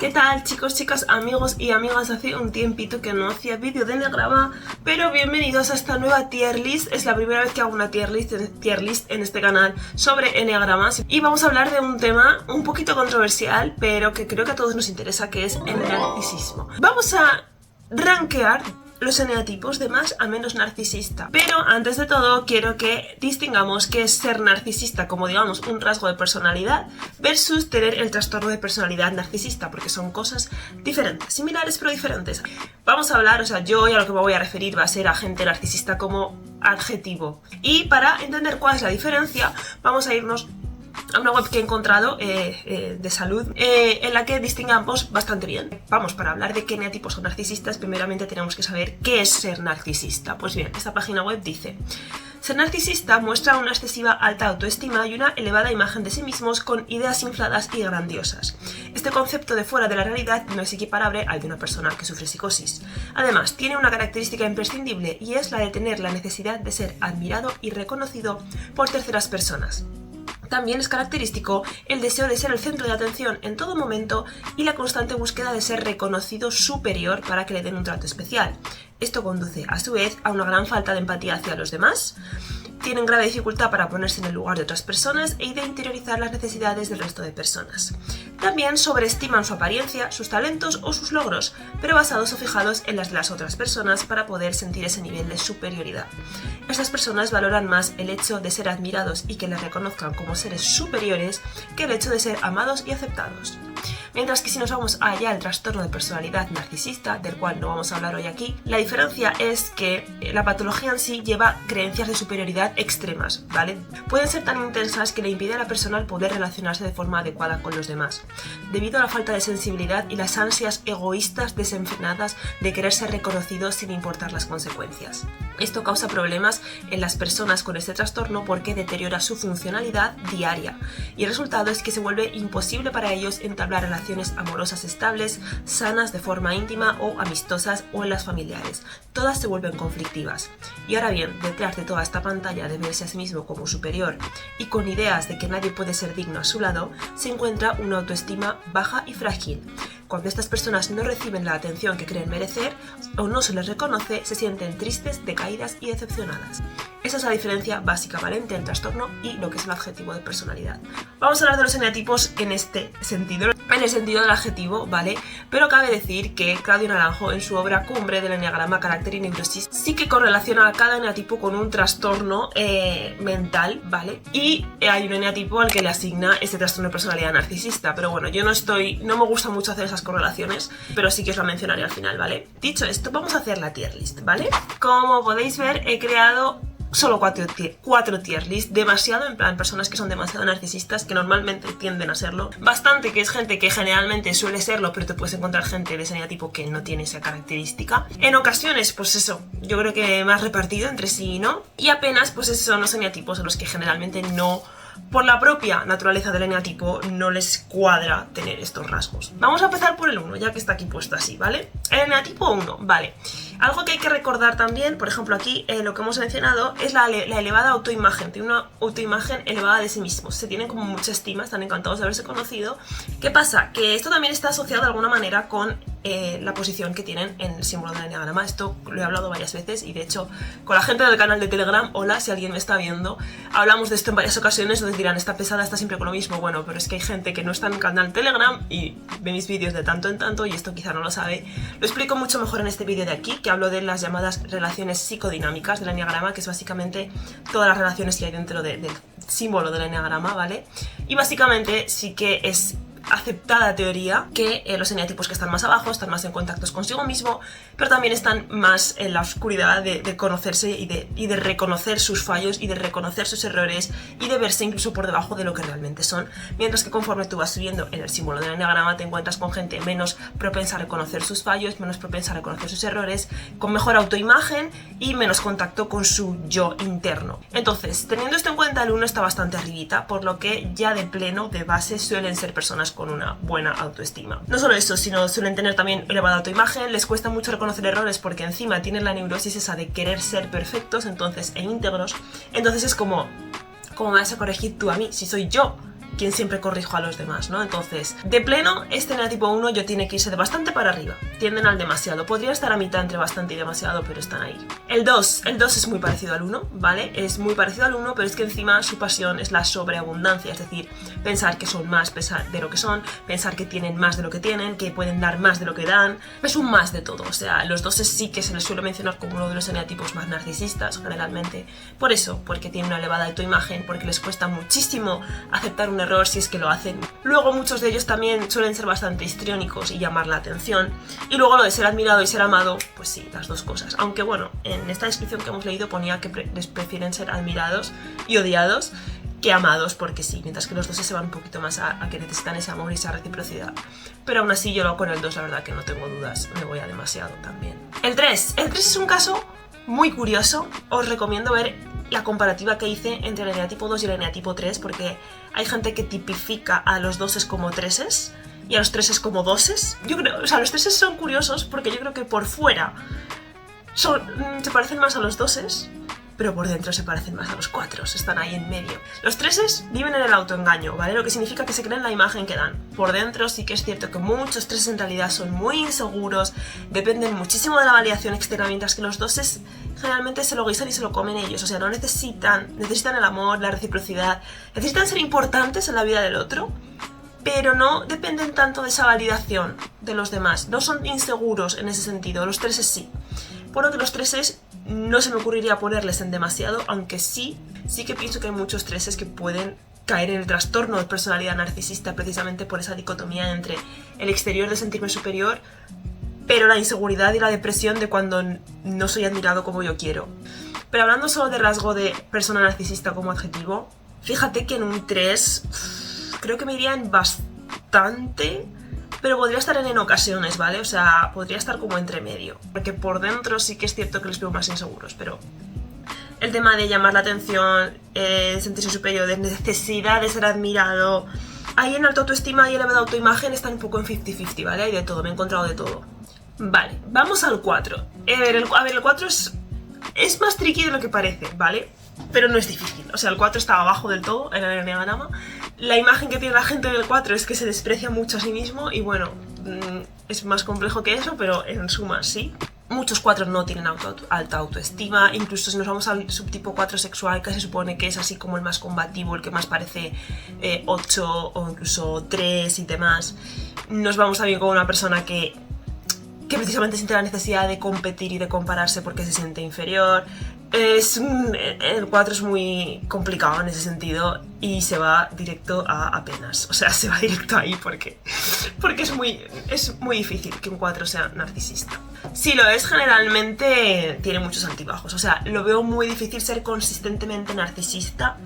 ¿Qué tal, chicos, chicas, amigos y amigas? Hace un tiempito que no hacía vídeo de Enneagrama, pero bienvenidos a esta nueva tier list. Es la primera vez que hago una tier list en este canal sobre Enneagramas y vamos a hablar de un tema un poquito controversial, pero que creo que a todos nos interesa, que es el narcisismo. Vamos a rankear los eneatipos de más a menos narcisista. Pero antes de todo quiero que distingamos qué es ser narcisista como, digamos, un rasgo de personalidad versus tener el trastorno de personalidad narcisista, porque son cosas diferentes, similares pero diferentes. Vamos a hablar, yo y a lo que me voy a referir va a ser a gente narcisista como adjetivo. Y para entender cuál es la diferencia, vamos a irnos a una web que he encontrado de salud en la que distingamos bastante bien. Vamos, para hablar de qué eneatipos son narcisistas, primeramente tenemos que saber qué es ser narcisista. Pues bien, esta página web dice: ser narcisista muestra una excesiva alta autoestima y una elevada imagen de sí mismos con ideas infladas y grandiosas. Este concepto de fuera de la realidad no es equiparable al de una persona que sufre psicosis. Además, tiene una característica imprescindible y es la de tener la necesidad de ser admirado y reconocido por terceras personas. También es característico el deseo de ser el centro de atención en todo momento y la constante búsqueda de ser reconocido superior para que le den un trato especial. Esto conduce, a su vez, a una gran falta de empatía hacia los demás. Tienen grave dificultad para ponerse en el lugar de otras personas e de interiorizar las necesidades del resto de personas. También sobreestiman su apariencia, sus talentos o sus logros, pero basados o fijados en las de las otras personas para poder sentir ese nivel de superioridad. Estas personas valoran más el hecho de ser admirados y que les reconozcan como seres superiores que el hecho de ser amados y aceptados. Mientras que si nos vamos allá al trastorno de personalidad narcisista, del cual no vamos a hablar hoy aquí, la diferencia es que la patología en sí lleva creencias de superioridad extremas, ¿vale? Pueden ser tan intensas que le impide a la persona el poder relacionarse de forma adecuada con los demás, debido a la falta de sensibilidad y las ansias egoístas desenfrenadas de querer ser reconocido sin importar las consecuencias. Esto causa problemas en las personas con este trastorno porque deteriora su funcionalidad diaria y el resultado es que se vuelve imposible para ellos entablar relaciones amorosas estables, sanas de forma íntima o amistosas o en las familiares. Todas se vuelven conflictivas. Y ahora bien, detrás de toda esta pantalla de verse a sí mismo como superior y con ideas de que nadie puede ser digno a su lado, se encuentra una autoestima baja y frágil. Cuando estas personas no reciben la atención que creen merecer o no se les reconoce, se sienten tristes, decaídas y decepcionadas. Esa es la diferencia básica, ¿vale?, entre el trastorno y lo que es el adjetivo de personalidad. Vamos a hablar de los eneatipos en este sentido, en el sentido del adjetivo, ¿vale? Pero cabe decir que Claudio Naranjo, en su obra Cumbre del Enneagrama, Carácter y Neurosis, sí que correlaciona a cada eneatipo con un trastorno mental, ¿vale? Y hay un eneatipo al que le asigna este trastorno de personalidad narcisista. Pero bueno, yo no me gusta mucho hacer esas correlaciones, pero sí que os la mencionaré al final, ¿vale? Dicho esto, vamos a hacer la tier list, ¿vale? Como podéis ver, he creado solo cuatro tier list, demasiado, en plan, personas que son demasiado narcisistas, que normalmente tienden a serlo, bastante, que es gente que generalmente suele serlo, pero te puedes encontrar gente de ese eneatipo que no tiene esa característica. En ocasiones, pues eso, yo creo que más repartido entre sí y no, y apenas, pues esos son los eneatipos a los que generalmente no, por la propia naturaleza del eneatipo, no les cuadra tener estos rasgos. Vamos a empezar por el 1, ya que está aquí puesto así, ¿vale? El eneatipo 1, vale. Algo que hay que recordar también, por ejemplo aquí, lo que hemos mencionado, es la elevada autoimagen. Tiene una autoimagen elevada de sí mismos. Se tienen como mucha estima, están encantados de haberse conocido. ¿Qué pasa? Que esto también está asociado de alguna manera con la posición que tienen en el símbolo del enneagrama. Esto lo he hablado varias veces y de hecho con la gente del canal de Telegram, hola, si alguien me está viendo, hablamos de esto en varias ocasiones, donde dirán, está pesada, está siempre con lo mismo. Bueno, pero es que hay gente que no está en el canal Telegram y ve mis vídeos de tanto en tanto y esto quizá no lo sabe. Lo explico mucho mejor en este vídeo de aquí, que hablo de las llamadas relaciones psicodinámicas del enneagrama, que es básicamente todas las relaciones que hay dentro del símbolo del enneagrama, ¿vale? Y básicamente sí que es aceptada teoría que los eneatipos que están más abajo están más en contacto consigo mismo, pero también están más en la oscuridad de conocerse y de reconocer sus fallos y de reconocer sus errores y de verse incluso por debajo de lo que realmente son, mientras que conforme tú vas subiendo en el símbolo del enneagrama te encuentras con gente menos propensa a reconocer sus fallos, menos propensa a reconocer sus errores, con mejor autoimagen y menos contacto con su yo interno. Entonces, teniendo esto en cuenta, el 1 está bastante arribita, por lo que ya de pleno, de base, suelen ser personas con una buena autoestima. No solo eso, sino suelen tener también elevada autoimagen, les cuesta mucho reconocer errores porque encima tienen la neurosis esa de querer ser perfectos, entonces, e íntegros. Entonces es como, ¿cómo me vas a corregir tú a mí si soy yo quien siempre corrijo a los demás, ¿no? Entonces, de pleno, este negativo 1 yo tiene que irse de bastante para arriba. Tienden al demasiado. Podría estar a mitad entre bastante y demasiado, pero están ahí. El 2 es muy parecido al 1, ¿vale? Es muy parecido al 1, pero es que encima su pasión es la sobreabundancia, es decir, pensar que son más de lo que son, pensar que tienen más de lo que tienen, que pueden dar más de lo que dan. Es un más de todo, o sea, los 2 sí que se les suele mencionar como uno de los eneatipos más narcisistas, generalmente. Por eso, porque tienen una elevada autoimagen, porque les cuesta muchísimo aceptar un error si es que lo hacen. Luego muchos de ellos también suelen ser bastante histriónicos y llamar la atención. Y luego lo de ser admirado y ser amado, pues sí, las dos cosas. Aunque bueno, en esta descripción que hemos leído ponía que les prefieren ser admirados y odiados que amados, porque sí, mientras que los 2 se van un poquito más a que necesitan ese amor y esa reciprocidad. Pero aún así yo con el 2 la verdad que no tengo dudas, me voy a demasiado también. El 3 es un caso muy curioso, os recomiendo ver la comparativa que hice entre el eneatipo 2 y el eneatipo 3, porque hay gente que tipifica a los 2 como 3 y a los 3 como 2. Yo creo, o sea, los 3 son curiosos porque yo creo que por fuera se parecen más a los 2, pero por dentro se parecen más a los 4, están ahí en medio. Los 3 viven en el autoengaño, ¿vale? Lo que significa que se creen la imagen que dan. Por dentro sí que es cierto que muchos 3 en realidad son muy inseguros, dependen muchísimo de la validación externa, mientras que los 2 generalmente se lo guisan y se lo comen ellos, o sea, no necesitan el amor, la reciprocidad, necesitan ser importantes en la vida del otro, pero no dependen tanto de esa validación de los demás, no son inseguros en ese sentido, los 3 sí. Por lo que los 3 no se me ocurriría ponerles en demasiado, aunque sí que pienso que hay muchos 3 que pueden caer en el trastorno de personalidad narcisista precisamente por esa dicotomía entre el exterior de sentirme superior, pero la inseguridad y la depresión de cuando no soy admirado como yo quiero. Pero hablando solo de rasgo de persona narcisista como adjetivo, fíjate que en un 3 creo que me iría en bastante, pero podría estar en ocasiones, ¿vale? O sea, podría estar como entre medio, porque por dentro sí que es cierto que les veo más inseguros, pero el tema de llamar la atención, sentirse superior, de necesidad de ser admirado, ahí en alta autoestima y elevada autoimagen están un poco en 50-50, ¿vale? Hay de todo, me he encontrado de todo. Vale, vamos al 4. A ver, el 4 es más tricky de lo que parece, ¿vale? Pero no es difícil, o sea, el 4 está abajo del todo en el eneagrama. La imagen que tiene la gente del 4 es que se desprecia mucho a sí mismo y bueno, es más complejo que eso, pero en suma sí. Muchos 4 no tienen alta autoestima, incluso si nos vamos al subtipo 4 sexual, que se supone que es así como el más combativo, el que más parece 8 o incluso 3 y demás, nos vamos también con una persona que precisamente siente la necesidad de competir y de compararse porque se siente inferior. El 4 es muy complicado en ese sentido y se va directo a apenas, o sea, se va directo ahí porque es muy difícil que un 4 sea narcisista. Si lo es, generalmente tiene muchos altibajos, o sea, lo veo muy difícil ser consistentemente narcisista,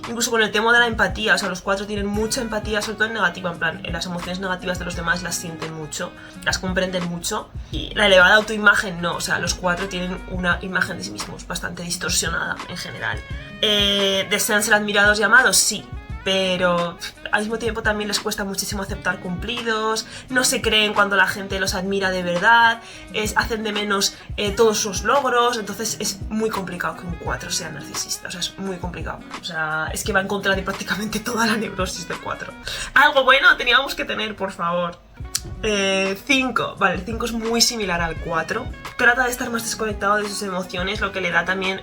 incluso con el tema de la empatía, o sea, los 4 tienen mucha empatía, sobre todo en negativa, en plan, las emociones negativas de los demás las sienten mucho, las comprenden mucho, y la elevada autoimagen no, o sea, los 4 tienen una imagen de sí mismos bastante distorsionada en general. ¿Desean ser admirados y amados? Sí, pero al mismo tiempo también les cuesta muchísimo aceptar cumplidos, no se creen cuando la gente los admira de verdad, hacen de menos todos sus logros, entonces es muy complicado que un 4 sea narcisista, o sea, es muy complicado, o sea, es que va en contra de prácticamente toda la neurosis del 4. Algo bueno teníamos que tener, por favor. 5, vale, el 5 es muy similar al 4, trata de estar más desconectado de sus emociones, lo que le da también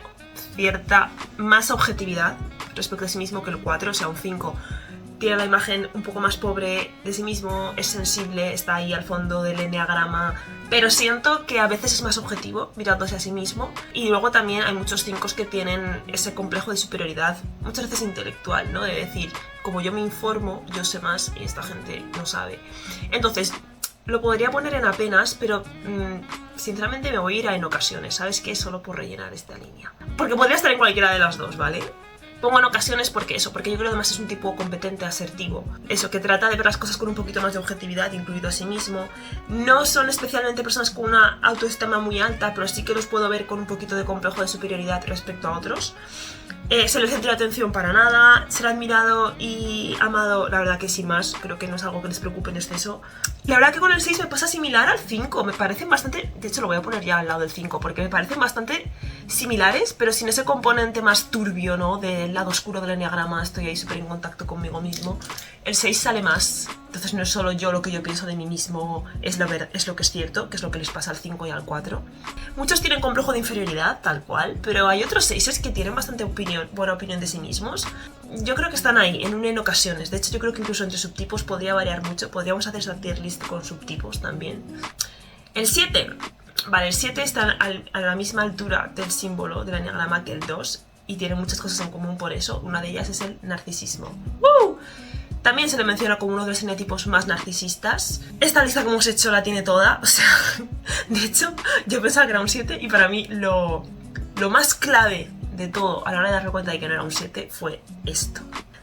cierta más objetividad respecto a sí mismo que el 4, o sea, un 5 tiene la imagen un poco más pobre de sí mismo, es sensible, está ahí al fondo del eneagrama, pero siento que a veces es más objetivo mirándose a sí mismo. Y luego también hay muchos 5 que tienen ese complejo de superioridad, muchas veces intelectual, ¿no? De decir, como yo me informo, yo sé más y esta gente no sabe. Entonces, lo podría poner en apenas, pero sinceramente me voy a ir a en ocasiones, ¿sabes qué? Solo por rellenar esta línea. Porque podría estar en cualquiera de las dos, ¿vale? Pongo en ocasiones porque yo creo que además es un tipo competente, asertivo. Eso, que trata de ver las cosas con un poquito más de objetividad, incluido a sí mismo. No son especialmente personas con una autoestima muy alta, pero sí que los puedo ver con un poquito de complejo de superioridad respecto a otros. Ser el centro de atención para nada, ser admirado y amado, la verdad que sin más, creo que no es algo que les preocupe en exceso. La verdad que con el 6 me pasa similar al 5, me parecen bastante, de hecho lo voy a poner ya al lado del 5, porque me parecen bastante similares, pero sin ese componente más turbio, ¿no? Del lado oscuro del enneagrama, estoy ahí súper en contacto conmigo mismo. El 6 sale más, entonces no es solo yo lo que yo pienso de mí mismo, es lo que es cierto, que es lo que les pasa al 5 y al 4. Muchos tienen complejo de inferioridad, tal cual, pero hay otros 6 que tienen bastante buena opinión de sí mismos. Yo creo que están ahí, en ocasiones. De hecho, yo creo que incluso entre subtipos podría variar mucho. Podríamos hacer esa tier list con subtipos también. El 7. Vale, el 7 está a la misma altura del símbolo del enneagrama que el 2 y tiene muchas cosas en común por eso. Una de ellas es el narcisismo. ¡Woo! También se le menciona como uno de los eneatipos más narcisistas. Esta lista que hemos hecho la tiene toda. O sea, de hecho, yo pensaba que era un 7 y para mí lo más clave de todo a la hora de darme cuenta de que no era un 7 fue esto.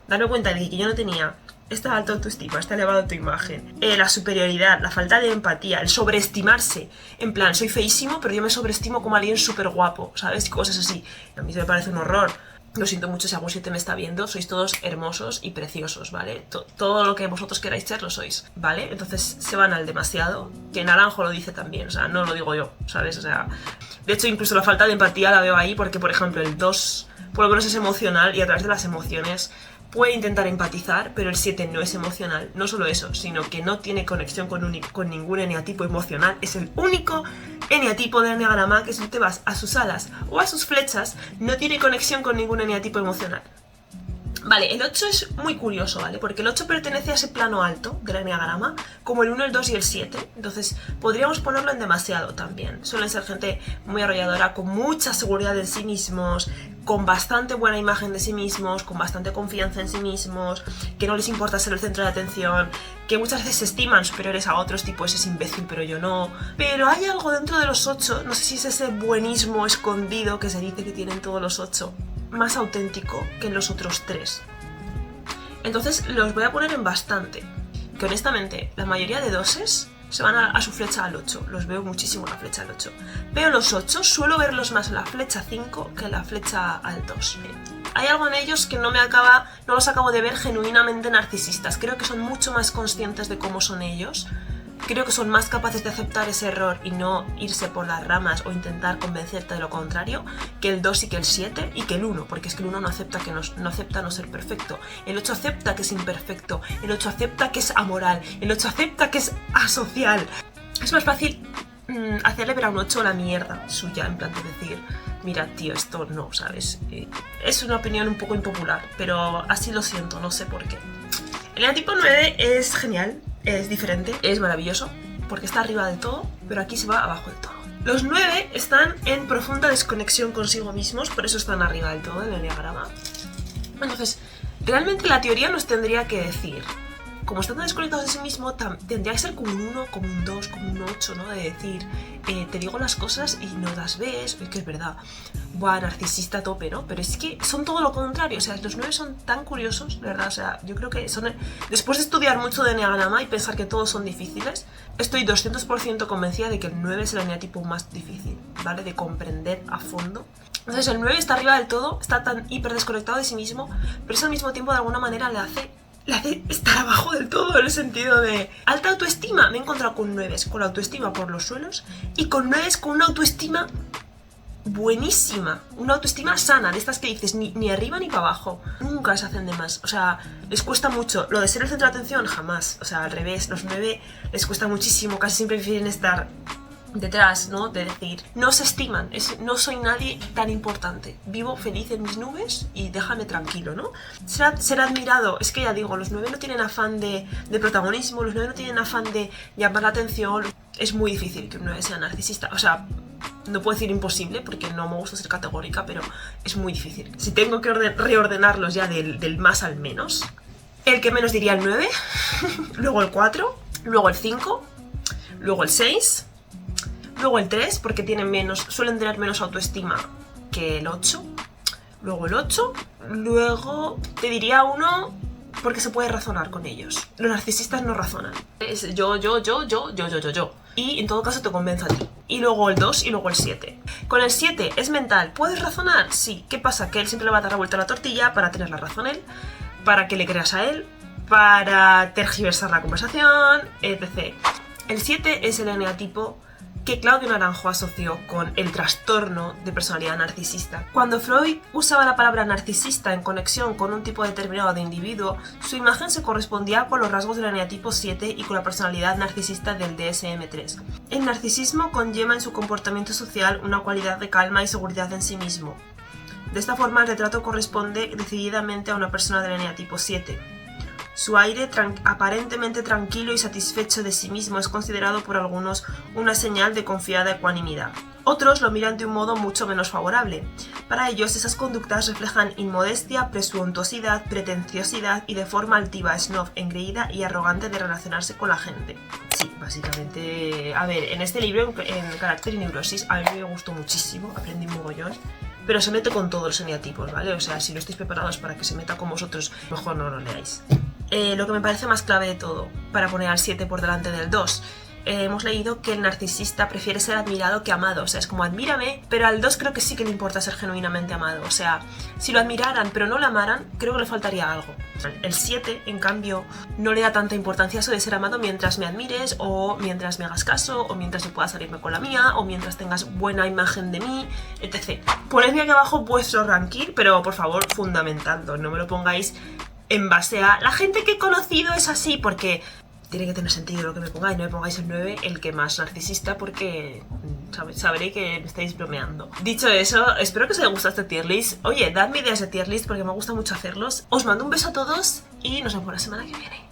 Darme cuenta de que yo no tenía esta alta autoestima, esta elevada autoimagen, la superioridad, la falta de empatía, el sobreestimarse. En plan, soy feísimo, pero yo me sobreestimo como alguien súper guapo, ¿sabes? Cosas así. A mí me parece un horror. Lo siento mucho si algún 7 me está viendo, sois todos hermosos y preciosos, ¿vale? Todo lo que vosotros queráis ser lo sois, ¿vale? Entonces se van al demasiado, que Naranjo lo dice también, o sea, no lo digo yo, ¿sabes? O sea, de hecho incluso la falta de empatía la veo ahí porque, por ejemplo, el 2 por lo menos es emocional y a través de las emociones puede intentar empatizar, pero el 7 no es emocional. No solo eso, sino que no tiene conexión con ningún eneatipo emocional. Es el único eneatipo del enneagrama que si te vas a sus alas o a sus flechas, no tiene conexión con ningún eneatipo emocional. Vale, el 8 es muy curioso, ¿vale? Porque el 8 pertenece a ese plano alto del enneagrama, como el 1, el 2 y el 7. Entonces, podríamos ponerlo en demasiado también. Suelen ser gente muy arrolladora, con mucha seguridad en sí mismos, con bastante buena imagen de sí mismos, con bastante confianza en sí mismos, que no les importa ser el centro de atención, que muchas veces se estiman superiores a otros, tipo ese es imbécil pero yo no. Pero hay algo dentro de los 8, no sé si es ese buenismo escondido que se dice que tienen todos los 8, más auténtico que en los otros 3. Entonces los voy a poner en bastante, que honestamente la mayoría de 2s se van a su flecha al 8, los veo muchísimo en la flecha al 8, pero los 8 suelo verlos más en la flecha 5 que en la flecha al 2. Hay algo en ellos que no los acabo de ver genuinamente narcisistas, creo que son mucho más conscientes de cómo son ellos. Creo que son más capaces de aceptar ese error y no irse por las ramas o intentar convencerte de lo contrario que el 2 y que el 7 y que el 1, porque es que el 1 no acepta no ser perfecto. El 8 acepta que es imperfecto, el 8 acepta que es amoral, el 8 acepta que es asocial. Es más fácil hacerle ver a un 8 la mierda suya, en plan de decir, mira tío, esto no, ¿sabes? Es una opinión un poco impopular, pero así lo siento, no sé por qué. El eneatipo 9 es genial. Es diferente, es maravilloso, porque está arriba del todo, pero aquí se va abajo del todo. Los 9 están en profunda desconexión consigo mismos, por eso están arriba del todo en el enneagrama. Entonces, realmente la teoría nos tendría que decir, como están tan desconectados de sí mismo, tendría que ser como un 1, como un 2, como un 8, ¿no? De decir, te digo las cosas y no las ves, es que es verdad, buah, narcisista a tope, ¿no? Pero es que son todo lo contrario, o sea, los 9 son tan curiosos, de verdad, o sea, yo creo que son, después de estudiar mucho de enneagrama y pensar que todos son difíciles, estoy 200% convencida de que el 9 es el eneatipo más difícil, ¿vale? De comprender a fondo. Entonces el 9 está arriba del todo, está tan hiper desconectado de sí mismo, pero eso al mismo tiempo de alguna manera le hace estar abajo del todo, en el sentido de alta autoestima. Me he encontrado con 9 con la autoestima por los suelos y con 9 con una autoestima buenísima, una autoestima sana, de estas que dices ni arriba ni para abajo, nunca se hacen de más, o sea, les cuesta mucho, lo de ser el centro de atención jamás, o sea, al revés, los 9 les cuesta muchísimo, casi siempre prefieren estar detrás, ¿no? De decir, no se estiman, no soy nadie tan importante, vivo feliz en mis nubes y déjame tranquilo, ¿no? Ser admirado, es que ya digo, los 9 no tienen afán de protagonismo, los 9 no tienen afán de llamar la atención, es muy difícil que un 9 sea narcisista, o sea, no puedo decir imposible porque no me gusta ser categórica, pero es muy difícil. Si tengo que reordenarlos ya del más al menos, el que menos diría el 9, luego el 4, luego el 5, luego el 6, luego el 3, porque suelen tener menos autoestima que el 8, luego el 8, luego te diría uno porque se puede razonar con ellos. Los narcisistas no razonan. Es yo. Y en todo caso te convenzo a ti. Y luego el 2 y luego el 7. Con el 7 es mental. ¿Puedes razonar? Sí. ¿Qué pasa? Que él siempre le va a dar la vuelta a la tortilla para tener la razón él, para que le creas a él, para tergiversar la conversación, etc. El 7 es el eneatipo que Claudio Naranjo asoció con el trastorno de personalidad narcisista. Cuando Freud usaba la palabra narcisista en conexión con un tipo determinado de individuo, su imagen se correspondía con los rasgos del eneatipo 7 y con la personalidad narcisista del DSM-3. El narcisismo conlleva en su comportamiento social una cualidad de calma y seguridad en sí mismo. De esta forma, el retrato corresponde decididamente a una persona del eneatipo 7. Su aire aparentemente tranquilo y satisfecho de sí mismo es considerado por algunos una señal de confiada ecuanimidad. Otros lo miran de un modo mucho menos favorable. Para ellos esas conductas reflejan inmodestia, presuntuosidad, pretenciosidad y de forma altiva, snob, engreída y arrogante de relacionarse con la gente. Sí, básicamente... A ver, en este libro, en Carácter y Neurosis, a mí me gustó muchísimo, aprendí un mogollón. Pero se mete con todos los eneatipos, ¿vale? O sea, si no estáis preparados para que se meta con vosotros, mejor no lo leáis. Lo que me parece más clave de todo, para poner al 7 por delante del 2, hemos leído que el narcisista prefiere ser admirado que amado. O sea, es como admírame, pero al 2 creo que sí que le importa ser genuinamente amado. O sea, si lo admiraran pero no lo amaran, creo que le faltaría algo. El 7, en cambio, no le da tanta importancia a eso de ser amado mientras me admires, o mientras me hagas caso, o mientras yo pueda salirme con la mía, o mientras tengas buena imagen de mí, etc. Ponedme aquí abajo vuestro ranking, pero por favor fundamentando, no me lo pongáis en base a la gente que he conocido es así, porque tiene que tener sentido lo que me pongáis. No me pongáis el 9, el que más narcisista, porque sabré que me estáis bromeando. Dicho eso, espero que os haya gustado este tier list. Oye, dadme ideas de tier list porque me gusta mucho hacerlos. Os mando un beso a todos y nos vemos la semana que viene.